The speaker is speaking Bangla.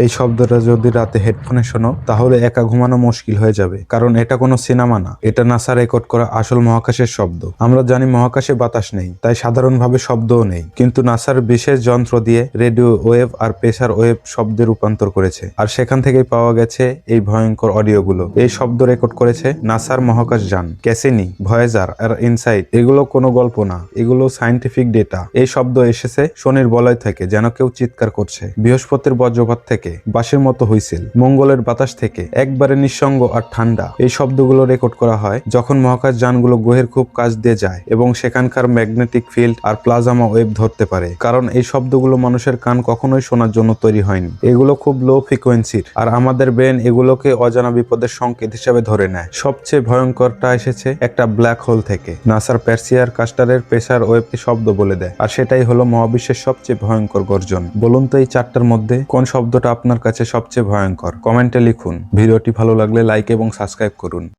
এই শব্দটা যদি রাতে হেডফোনে শোনো তাহলে একা ঘুমানো মুশকিল হয়ে যাবে, কারণ এটা কোনো সিনেমা না, এটা নাসা রেকর্ড করা আসল মহাকাশের শব্দ। আমরা জানি মহাকাশে বাতাস নেই, তাই সাধারণভাবে শব্দও নেই, কিন্তু নাসার বিশেষ যন্ত্র দিয়ে রেডিও ওয়েভ আর প্রেসার ওয়েভ শব্দে রূপান্তর করেছে, আর সেখান থেকেই পাওয়া গেছে এই ভয়ঙ্কর অডিওগুলো। এই শব্দ রেকর্ড করেছে নাসার মহাকাশ যান ক্যাসিনি, ভয়েজার আর ইনসাইট। এগুলো কোনো গল্প না, এগুলো সায়েন্টিফিক ডেটা। এই শব্দ এসেছে শনির বলয় থেকে, যেন কেউ চিৎকার করছে, বৃহস্পতির বজ্রপাত থেকে, বাঁশির মতো হুইসেল, মঙ্গলের বাতাস থেকে, একবারে নিঃসঙ্গ আর ঠান্ডা। এই শব্দগুলো রেকর্ড করা হয় যখন মহাকাশ যানগুলো গ্রহের খুব কাছ দিয়ে যায় এবং সেখানকার ম্যাগনেটিক ফিল্ড আর প্লাজমা ওয়েভ ধরতে পারে, কারণ এই শব্দগুলো মানুষের কান কখনোই শোনার জন্য তৈরি হয়নি। এগুলো খুব লো ফ্রিকোয়েন্সির, আর আমাদের ব্রেন এগুলোকে অজানা বিপদের সংকেত হিসেবে ধরে নেয়। সবচেয়ে ভয়ঙ্করটা এসেছে একটা ব্ল্যাক হোল থেকে। নাসার পার্সিয়ার কাস্টারের প্রেসার ওয়েভকে শব্দ বলে দেয়, আর সেটাই হলো মহাবিশ্বের সবচেয়ে ভয়ঙ্কর গর্জন। বলুন তো এই চারটার মধ্যে কোন শব্দটা আপনার কাছে সবচেয়ে ভয়ঙ্কর? কমেন্টে লিখুন। ভিডিওটি ভালো লাগলে লাইক এবং সাবস্ক্রাইব করুন।